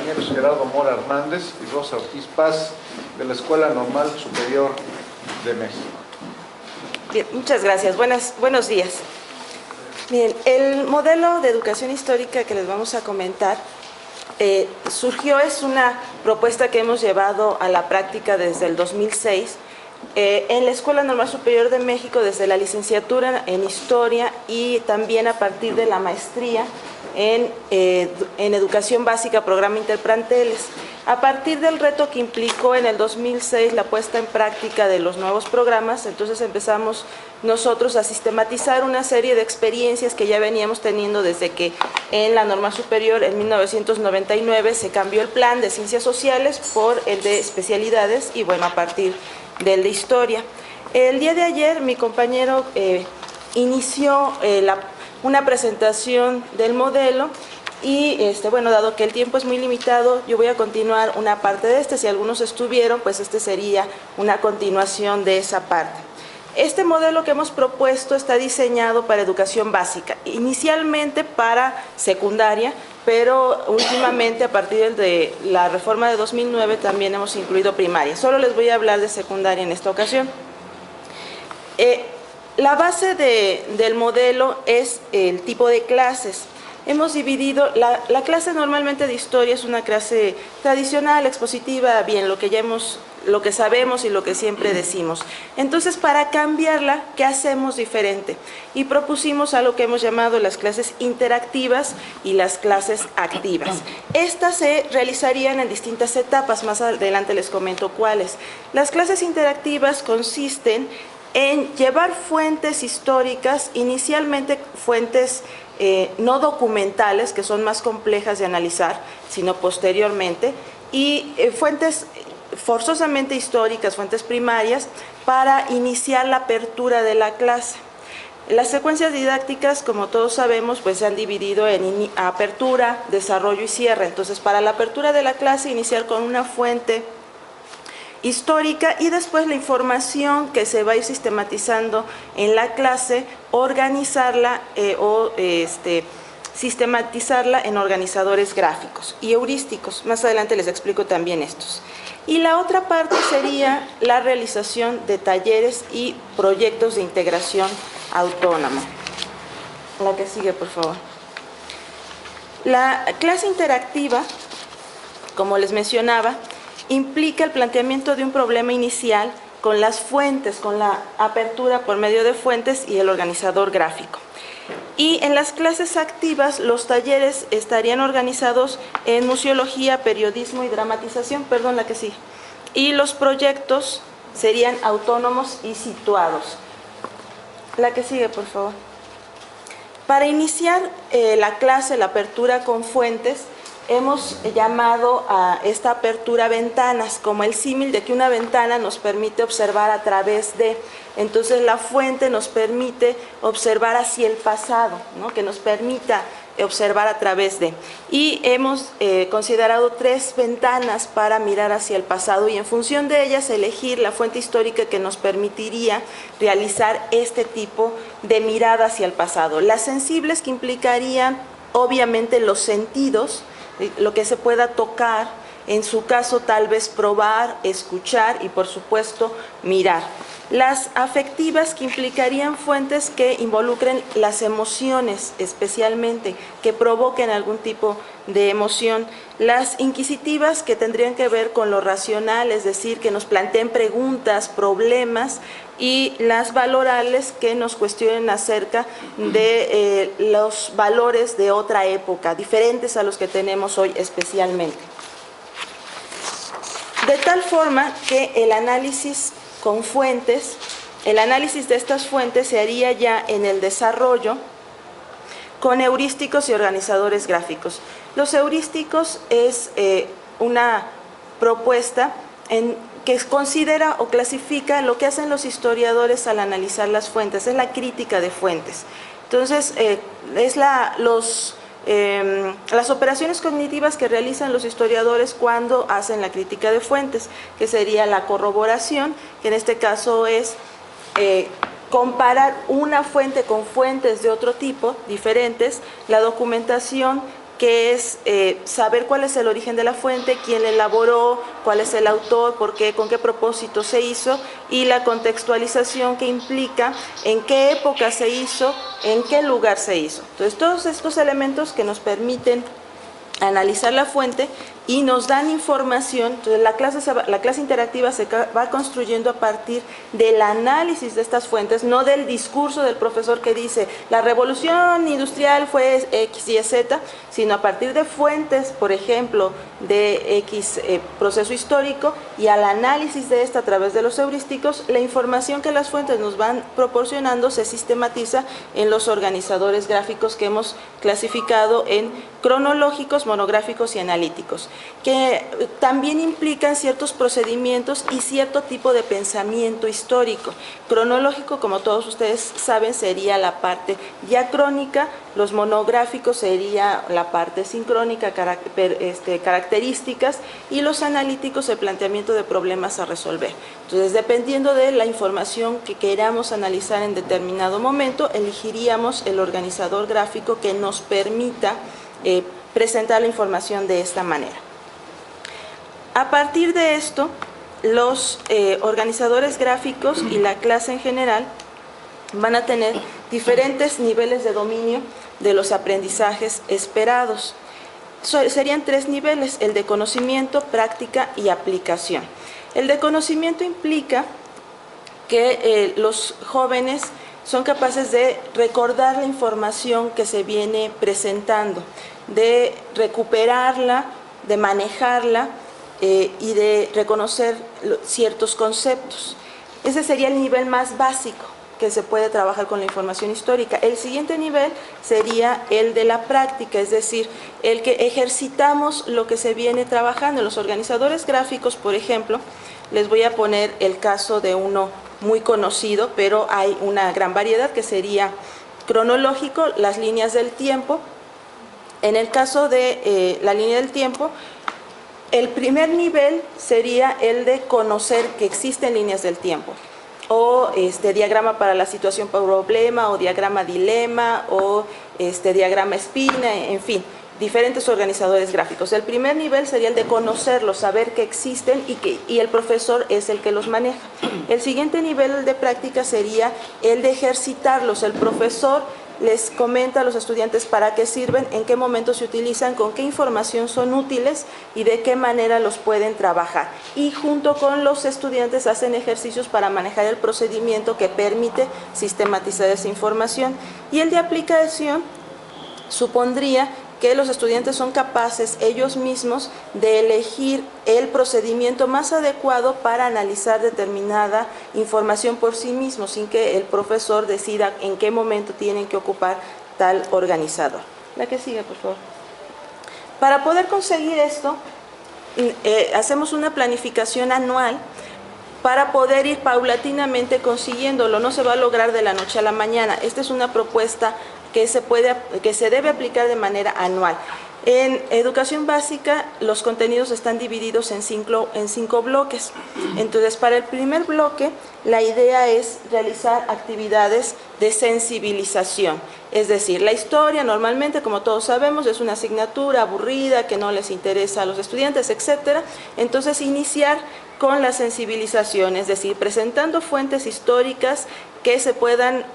compañeros Gerardo Mora Hernández y Rosa Ortiz Paz, de la Escuela Normal Superior de México. Bien, muchas gracias. Buenos días. Bien, el modelo de educación histórica que les vamos a comentar surgió, es una propuesta que hemos llevado a la práctica desde el 2006 en la Escuela Normal Superior de México, desde la licenciatura en Historia y también a partir de la maestría en Educación Básica, Programa Interplanteles. A partir del reto que implicó en el 2006 la puesta en práctica de los nuevos programas, entonces empezamos nosotros a sistematizar una serie de experiencias que ya veníamos teniendo desde que en la Normal Superior en 1999 se cambió el plan de Ciencias Sociales por el de Especialidades y bueno, a partir del de Historia. El día de ayer mi compañero inició una presentación del modelo y bueno, dado que el tiempo es muy limitado, yo voy a continuar una parte de este. Si algunos estuvieron, pues este sería una continuación de esa parte. Este modelo que hemos propuesto está diseñado para educación básica, inicialmente para secundaria, pero últimamente a partir de la reforma de 2009 también hemos incluido primaria. Solo les voy a hablar de secundaria en esta ocasión. La base del modelo es el tipo de clases. Hemos dividido, la clase normalmente de historia es una clase tradicional, expositiva, bien, lo que sabemos y lo que siempre decimos. Entonces, para cambiarla, ¿qué hacemos diferente? Y propusimos algo que hemos llamado las clases interactivas y las clases activas. Estas se realizarían en distintas etapas, más adelante les comento cuáles. Las clases interactivas consisten en llevar fuentes históricas, inicialmente fuentes no documentales, que son más complejas de analizar, sino posteriormente, y fuentes forzosamente históricas, fuentes primarias, para iniciar la apertura de la clase. Las secuencias didácticas, como todos sabemos, pues se han dividido en apertura, desarrollo y cierre. Entonces, para la apertura de la clase, iniciar con una fuente histórica y después la información que se va a ir sistematizando en la clase, organizarla sistematizarla en organizadores gráficos y heurísticos. Más adelante les explico también estos. Y la otra parte sería la realización de talleres y proyectos de integración autónoma. La que sigue, por favor. La clase interactiva, como les mencionaba, implica el planteamiento de un problema inicial con las fuentes, con la apertura por medio de fuentes y el organizador gráfico. Y en las clases activas, los talleres estarían organizados en museología, periodismo y dramatización, la que sigue. Y los proyectos serían autónomos y situados. La que sigue, por favor. Para iniciar la clase, la apertura con fuentes, hemos llamado a esta apertura ventanas, como el símil de que una ventana nos permite observar a través de. Entonces la fuente nos permite observar hacia el pasado, ¿no? Que nos permita observar a través de. Y hemos considerado 3 ventanas para mirar hacia el pasado y en función de ellas elegir la fuente histórica que nos permitiría realizar este tipo de mirada hacia el pasado. Las sensibles, que implicarían obviamente los sentidos, lo que se pueda tocar, en su caso tal vez probar, escuchar y por supuesto mirar. Las afectivas, que implicarían fuentes que involucren las emociones especialmente, que provoquen algún tipo de emoción. Las inquisitivas, que tendrían que ver con lo racional, es decir, que nos planteen preguntas, problemas, y las valorales, que nos cuestionen acerca de los valores de otra época, diferentes a los que tenemos hoy especialmente. De tal forma que el análisis con fuentes, el análisis de estas fuentes se haría ya en el desarrollo con heurísticos y organizadores gráficos. Los heurísticos es una propuesta que considera o clasifica lo que hacen los historiadores al analizar las fuentes, es la crítica de fuentes. Entonces, es las operaciones cognitivas que realizan los historiadores cuando hacen la crítica de fuentes, que sería la corroboración, que en este caso es comparar una fuente con fuentes de otro tipo, diferentes, la documentación que es saber cuál es el origen de la fuente, quién la elaboró, cuál es el autor, por qué, con qué propósito se hizo, y la contextualización, que implica en qué época se hizo, en qué lugar se hizo. Entonces, todos estos elementos que nos permiten analizar la fuente y nos dan información. Entonces, la clase interactiva se va construyendo a partir del análisis de estas fuentes, no del discurso del profesor que dice la revolución industrial fue X, Y, Z, sino a partir de fuentes, por ejemplo, de X proceso histórico, y al análisis de esta a través de los heurísticos, la información que las fuentes nos van proporcionando se sistematiza en los organizadores gráficos que hemos clasificado en cronológicos, monográficos y analíticos, que también implican ciertos procedimientos y cierto tipo de pensamiento histórico. Cronológico, como todos ustedes saben, sería la parte diacrónica, los monográficos sería la parte sincrónica, características, y los analíticos el planteamiento de problemas a resolver. Entonces, dependiendo de la información que queramos analizar en determinado momento, elegiríamos el organizador gráfico que nos permita presentar la información de esta manera. A partir de esto, los organizadores gráficos y la clase en general van a tener diferentes niveles de dominio de los aprendizajes esperados. Serían 3 niveles: el de conocimiento, práctica y aplicación. El de conocimiento implica que los jóvenes son capaces de recordar la información que se viene presentando, de recuperarla, de manejarla y de reconocer ciertos conceptos. Ese sería el nivel más básico que se puede trabajar con la información histórica. El siguiente nivel sería el de la práctica, es decir, el que ejercitamos lo que se viene trabajando. Los organizadores gráficos, por ejemplo, les voy a poner el caso de uno muy conocido, pero hay una gran variedad, que sería cronológico, las líneas del tiempo. En el caso de la línea del tiempo, el primer nivel sería el de conocer que existen líneas del tiempo, o diagrama para la situación problema, o diagrama dilema, o diagrama espina, en fin, diferentes organizadores gráficos. El primer nivel sería el de conocerlos, saber que existen y el profesor es el que los maneja. El siguiente nivel de práctica sería el de ejercitarlos. El profesor les comenta a los estudiantes para qué sirven, en qué momento se utilizan, con qué información son útiles y de qué manera los pueden trabajar. Y junto con los estudiantes hacen ejercicios para manejar el procedimiento que permite sistematizar esa información. Y el de aplicación supondría que los estudiantes son capaces ellos mismos de elegir el procedimiento más adecuado para analizar determinada información por sí mismos, sin que el profesor decida en qué momento tienen que ocupar tal organizador. La que sigue, por favor. Para poder conseguir esto, hacemos una planificación anual para poder ir paulatinamente consiguiéndolo. No se va a lograr de la noche a la mañana. Esta es una propuesta que se debe aplicar de manera anual. En educación básica, los contenidos están divididos en cinco bloques. Entonces, para el primer bloque, la idea es realizar actividades de sensibilización. Es decir, la historia normalmente, como todos sabemos, es una asignatura aburrida que no les interesa a los estudiantes, etc. Entonces, iniciar con la sensibilización, es decir, presentando fuentes históricas que se puedan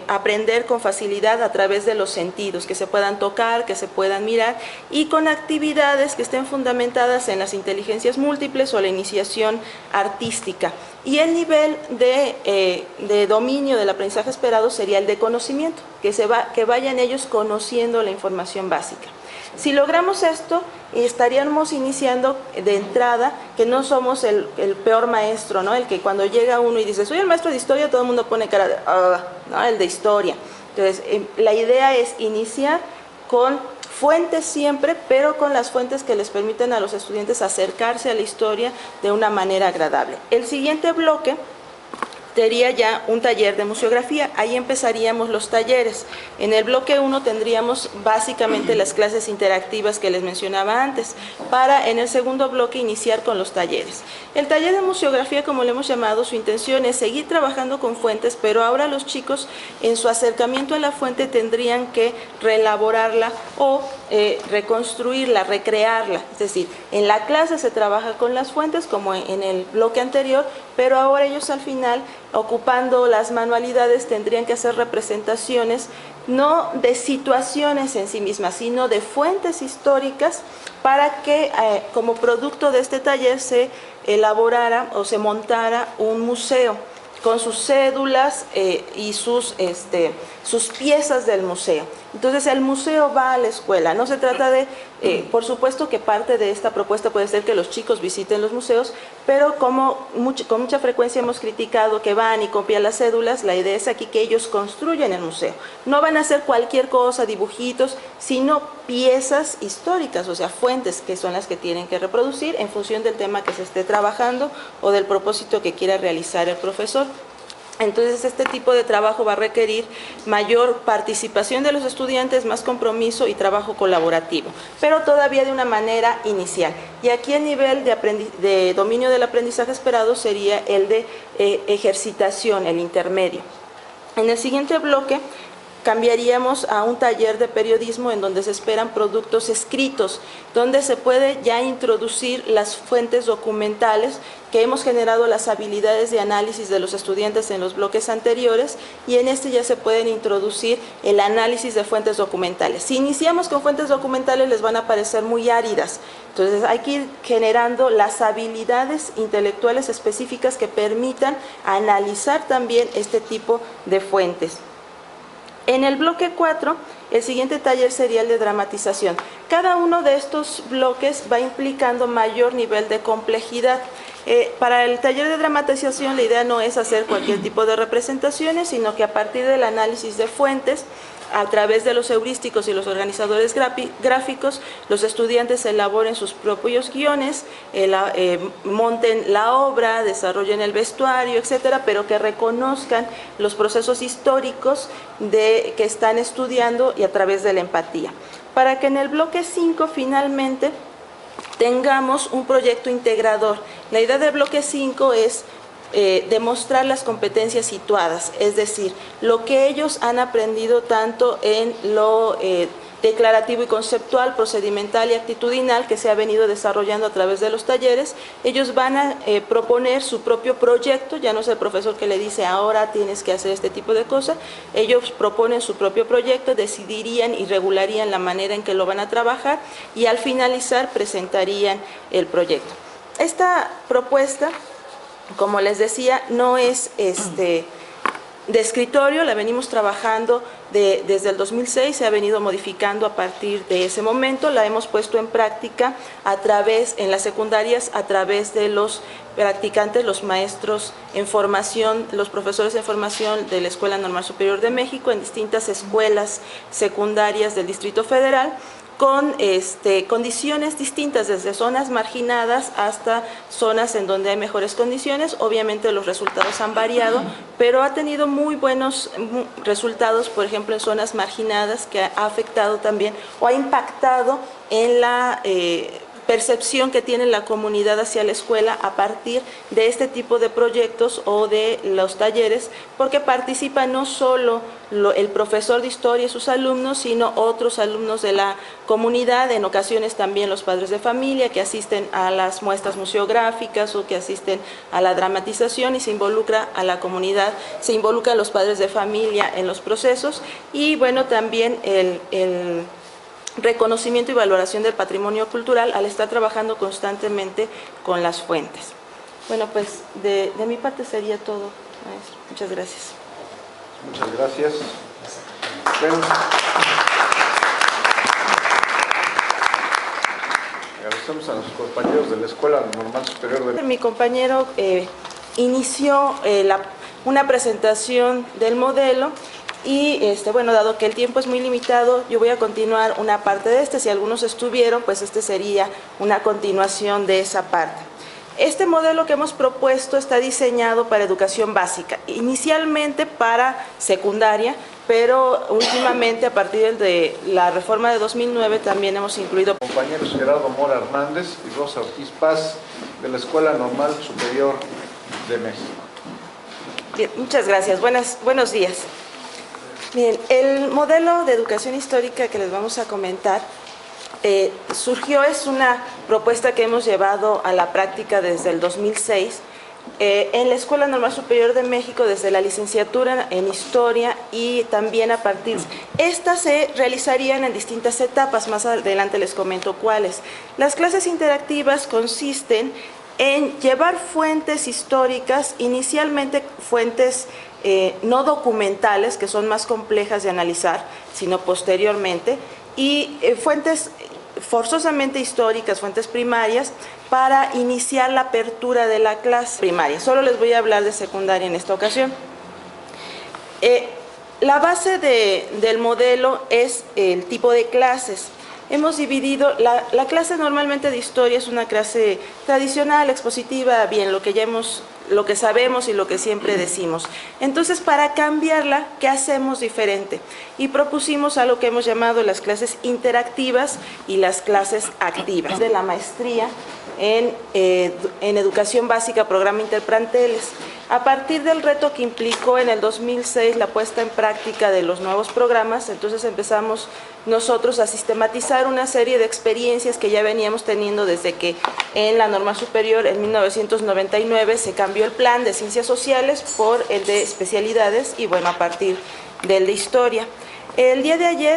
aprender con facilidad a través de los sentidos, que se puedan tocar, que se puedan mirar, y con actividades que estén fundamentadas en las inteligencias múltiples o la iniciación artística. Y el nivel de dominio del aprendizaje esperado sería el de conocimiento, que vayan ellos conociendo la información básica. Si logramos esto, estaríamos iniciando de entrada que no somos el peor maestro, ¿no? El que cuando llega uno y dice, soy el maestro de historia, todo el mundo pone cara de, ¿no? El de historia. Entonces, la idea es iniciar con fuentes siempre, pero con las fuentes que les permiten a los estudiantes acercarse a la historia de una manera agradable. El siguiente bloque sería ya un taller de museografía. Ahí empezaríamos los talleres. En el bloque 1 tendríamos básicamente las clases interactivas que les mencionaba antes, para en el segundo bloque iniciar con los talleres. El taller de museografía, como le hemos llamado, su intención es seguir trabajando con fuentes, pero ahora los chicos en su acercamiento a la fuente tendrían que reelaborarla o reconstruirla, recrearla. Es decir, en la clase se trabaja con las fuentes como en el bloque anterior, pero ahora ellos al final, ocupando las manualidades, tendrían que hacer representaciones no de situaciones en sí mismas, sino de fuentes históricas para que como producto de este taller se elaborara o se montara un museo con sus cédulas y sus piezas del museo. Entonces el museo va a la escuela, no se trata de, por supuesto que parte de esta propuesta puede ser que los chicos visiten los museos, pero como con mucha frecuencia hemos criticado que van y copian las cédulas, la idea es aquí que ellos construyen el museo. No van a hacer cualquier cosa, dibujitos, sino piezas históricas, o sea, fuentes que son las que tienen que reproducir en función del tema que se esté trabajando o del propósito que quiera realizar el profesor. Entonces este tipo de trabajo va a requerir mayor participación de los estudiantes, más compromiso y trabajo colaborativo, pero todavía de una manera inicial. Y aquí el nivel de dominio del aprendizaje esperado sería el de ejercitación, el intermedio. En el siguiente bloque cambiaríamos a un taller de periodismo en donde se esperan productos escritos, donde se puede ya introducir las fuentes documentales que hemos generado las habilidades de análisis de los estudiantes en los bloques anteriores, y en este ya se pueden introducir el análisis de fuentes documentales. Si iniciamos con fuentes documentales les van a parecer muy áridas, entonces hay que ir generando las habilidades intelectuales específicas que permitan analizar también este tipo de fuentes. En el bloque 4, el siguiente taller sería el de dramatización. Cada uno de estos bloques va implicando mayor nivel de complejidad. Para el taller de dramatización la idea no es hacer cualquier tipo de representaciones, sino que a partir del análisis de fuentes, a través de los heurísticos y los organizadores gráficos, los estudiantes elaboren sus propios guiones, monten la obra, desarrollen el vestuario, etcétera, pero que reconozcan los procesos históricos que están estudiando y a través de la empatía. Para que en el bloque 5 finalmente tengamos un proyecto integrador. La idea del bloque 5 es demostrar las competencias situadas, es decir, lo que ellos han aprendido tanto en lo declarativo y conceptual, procedimental y actitudinal que se ha venido desarrollando a través de los talleres. Ellos van a proponer su propio proyecto, ya no es el profesor que le dice ahora tienes que hacer este tipo de cosas, ellos proponen su propio proyecto, decidirían y regularían la manera en que lo van a trabajar y al finalizar presentarían el proyecto. Esta propuesta, como les decía, no es de escritorio, la venimos trabajando desde el 2006, se ha venido modificando a partir de ese momento, la hemos puesto en práctica en las secundarias a través de los practicantes, los maestros en formación, los profesores en formación de la Escuela Normal Superior de México en distintas escuelas secundarias del Distrito Federal, con condiciones distintas, desde zonas marginadas hasta zonas en donde hay mejores condiciones. Obviamente los resultados han variado, pero ha tenido muy buenos resultados, por ejemplo, en zonas marginadas, que ha afectado también o ha impactado en la percepción que tiene la comunidad hacia la escuela a partir de este tipo de proyectos o de los talleres, porque participa no solo el profesor de historia y sus alumnos, sino otros alumnos de la comunidad, en ocasiones también los padres de familia que asisten a las muestras museográficas o que asisten a la dramatización, y se involucra a la comunidad, se involucra a los padres de familia en los procesos, y bueno, también el reconocimiento y valoración del patrimonio cultural al estar trabajando constantemente con las fuentes. Bueno, pues de mi parte sería todo, maestro. Muchas gracias. Muchas gracias. Bueno, agradecemos a nuestros compañeros de la Escuela Normal Superior de... Mi compañero inició una presentación del modelo. Y bueno, dado que el tiempo es muy limitado, yo voy a continuar una parte de si algunos estuvieron, pues sería una continuación de esa parte. Este modelo que hemos propuesto está diseñado para educación básica, inicialmente para secundaria, pero últimamente a partir de la reforma de 2009 también hemos incluido... Compañeros Gerardo Mora Hernández y Rosa Ortiz Paz de la Escuela Normal Superior de México. Bien, muchas gracias. Buenos días. Bien, el modelo de educación histórica que les vamos a comentar surgió, es una propuesta que hemos llevado a la práctica desde el 2006, en la Escuela Normal Superior de México, desde la licenciatura en Historia y también a partir. Estas se realizarían en distintas etapas, más adelante les comento cuáles. Las clases interactivas consisten en llevar fuentes históricas, inicialmente fuentes no documentales, que son más complejas de analizar, sino posteriormente, y fuentes forzosamente históricas, fuentes primarias, para iniciar la apertura de la clase primaria. Solo les voy a hablar de secundaria en esta ocasión. La base del modelo es el tipo de clases. Hemos dividido, la clase normalmente de historia es una clase tradicional, expositiva, bien, lo que sabemos y lo que siempre decimos. Entonces, para cambiarla, ¿qué hacemos diferente? Y propusimos algo que hemos llamado las clases interactivas y las clases activas. De la maestría en Educación Básica, Programa Interplanteles. A partir del reto que implicó en el 2006 la puesta en práctica de los nuevos programas, entonces empezamos nosotros a sistematizar una serie de experiencias que ya veníamos teniendo desde que en la norma superior en 1999 se cambió el plan de ciencias sociales por el de especialidades y bueno, a partir del de historia. El día de ayer